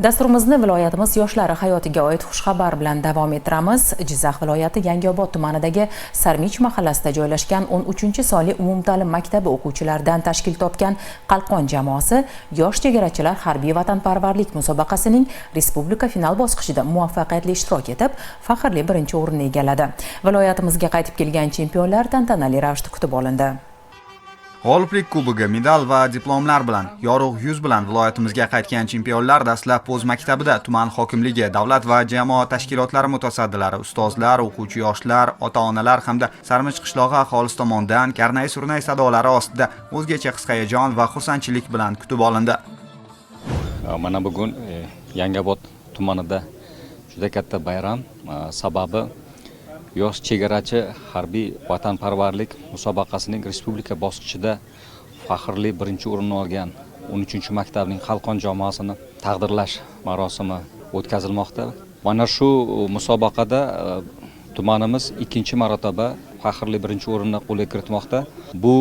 Dasturimizni viloyatimiz yoshlari hayotiga oid xushxabar bilan davom ettiramiz. Jizzax viloyati Yangiobod tumanidagi Sarmich mahallasida joylashgan 13-sonli umumta'lim maktabi o'quvchilaridan tashkil topgan Qalqon jamoasi yosh chegarachilar harbiy vatanparvarlik musobaqasining respublika final bosqichida muvaffaqiyatli ishtirok etib, faxrli birinchi o'rinni egalladi. Viloyatimizga qaytib kelgan chempionlar tantanali ravishda kutib olindi. G'oliblik kubogi, medal va diplomlar bilan yorug' yuz bilan viloyatimizga qaytgan chempionlar dastlab o'z maktabida tuman hokimligi, davlat va jamoat tashkilotlari mutasaddilari, ustozlar, o'quvchi yoshlar, ota-onalar hamda Sarmich qishlog'i aholisi tomonidan karnay-surnay sadolari ostida o'zgacha his-hayajon va xursandchilik bilan kutib olindi. Mana bugun Yangiobod tumanida juda katta bayram, sababi yosh chegarachi harbiy vatanparvarlik musobaqasining respublika bosqichida faxrli birinchi o'rinni olgan 13-maktabning Qalqon jamoasini taqdirlash marosimi o'tkazilmoqda. Mana shu musobaqada tumanimiz ikkinchi marotaba faxrli birinchi o'rinni qo'lga kiritmoqda. Bu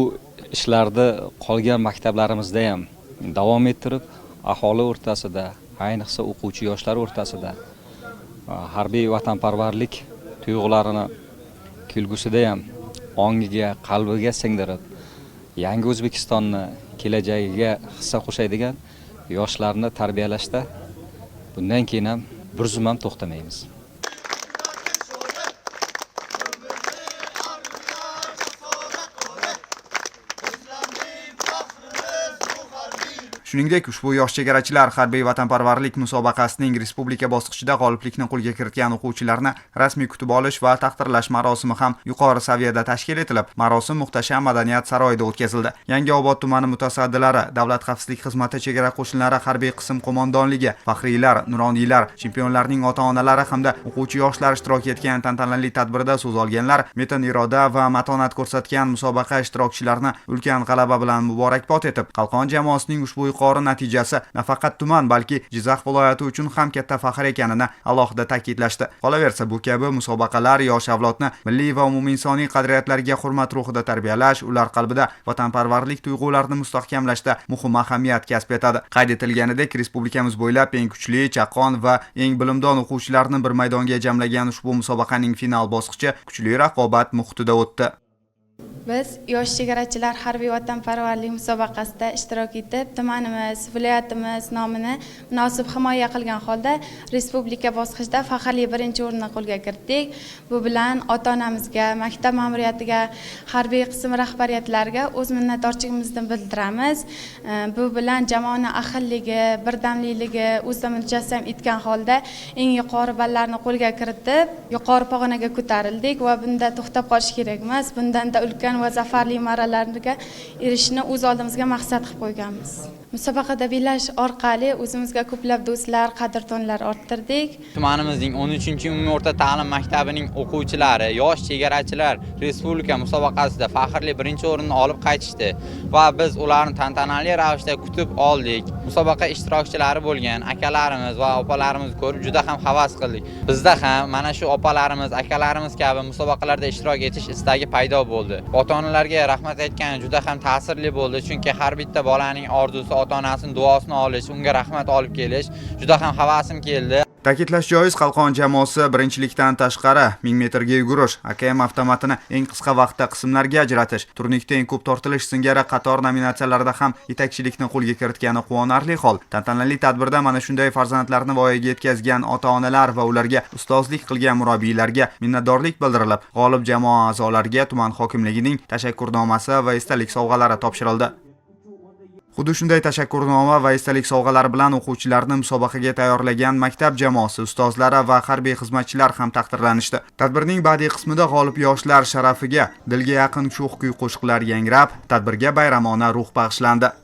ishlarni qolgan maktablarimizda ham davom ettirib, aholi o'rtasida, ayniqsa o'quvchi yoshlar o'rtasida harbiy vatanparvarlik tuyg'ularini kelgusida ham ongiga, qalbiga singdirib, yangi O'zbekistonni kelajagiga hissa qo'shadigan yoshlarni tarbiyalashda bundan keyin ham bir zum ham to'xtamaymiz. Shuningdek, ushbu yosh chegarachilar harbiy vatanparvarlik musobaqasining respublika bosqichida g'oliblikni qo'lga kiritgan o'quvchilarni rasmiy kutib olish va taqdirlash marosimi ham yuqori saviyada tashkil etilib, marosim muhtasham madaniyat saroyida o'tkazildi. Yangiobod tumani mutasaddilari, Davlat xavfsizlik xizmati, chegara qo'shinlari harbiy qism qo'mondonligi, faxriylar, nuroniylar, chempionlarning ota-onalari hamda o'quvchi yoshlar ishtirok etgan tantanali tadbirda so'z olganlar metin iroda va matonat ko'rsatgan musobaqa ishtirokchilarini ulkan g'alaba bilan muborakbod etib, Qalqon jamoasining ushbu yuqori natijasi nafaqat tuman, balki Jizzax viloyati uchun ham katta faxr ekanini alohida ta'kidlashdi. Qolaversa, bu kabi musobaqalar yosh avlodni milliy va umuminsoniy qadriyatlarga hurmat ruhida tarbiyalash, ular qalbida vatanparvarlik tuyg'ularini mustahkamlashda muhim ahamiyat kasb etadi. Qayd etilganidek, respublikamiz bo'ylab eng kuchli, chaqqon va eng bilimdon o'quvchilarni bir maydonga jamlagan ushbu musobaqaning final bosqichi kuchli raqobat muhitida o'tdi. Biz yosh chegarachilar harbiy vatanparvarlik musobaqasida ishtirok etib, tumanimiz, viloyatimiz nomini munosib himoya qilgan holda respublika bosqichida faxrli birinchi o'rinni qo'lga kiritdik. Bu bilan ota-onamizga, maktab ma'muriyatiga, harbiy qism rahbariyatlariga o'z minnatdorchiligimizni bildiramiz. Bu bilan jamoani ahilligi, birdamliligi o'zida mujassam etgan holda eng yuqori ballarni qo'lga kiritib, yuqori pog'onaga ko'tarildik va bunda to'xtab qolish kerak emas. Bundan-da ulkan va zafarli marralarga erishishni o'z oldimizga maqsad qilib qo'yganmiz. Musobaqada belash orqali o'zimizga ko'plab do'stlar, qadrdonlar orttirdik. Tumanimizning 13-umumiy o'rta ta'lim maktabining o'quvchilari, yosh chegarachilar respublika musobaqasida faxrli birinchi o'rinni olib qaytishdi va biz ularni tantanali ravishda kutib oldik. Musobaqa ishtirokchilari bo'lgan akalarimiz va opalarimizni ko'rib juda ham havas qildik. Bizda ham mana shu opalarimiz, akalarimiz kabi musobaqalarda ishtirok etish istagi paydo bo'ldi. Ota-onalarga rahmat aytgan juda ham ta'sirli bo'ldi, chunki har bitta bolaning orzusi ota-onasining duosini olish, unga rahmat olib kelish juda ham havasim keldi. Ta'kidlash joiz, Qalqon jamoasi birinchilikdan tashqari 1000 metrga yugurish, AKM avtomatini eng qisqa vaqtda qismlarga ajratish, turnirda eng ko'p tortilish singari qator nominatsiyalarda ham yetakchilikni qo'lga kiritgani quvonarli hol. Tantanali tadbirda mana shunday farzandlarni voyaga yetkazgan ota-onalar va ularga ustozlik qilgan murabbiylarga minnatdorlik bildirilib, g'olib jamoa a'zolariga tuman hokimligining tashakkurnomasi va esdalik sovg'alari topshirildi. Xuddi shunday tashakkurnoma va esdalik sovg'alari bilan o'quvchilarni musobaqaga tayyorlagan maktab jamoasi, ustozlari va harbiy xizmatchilar ham taqdirlanishdi. Tadbirning badiiy qismida g'olib yoshlar sharafiga dilga yaqin sho'x kuy qo'shiqlar yangrab, tadbirga bayramona ruh bag'ishlandi.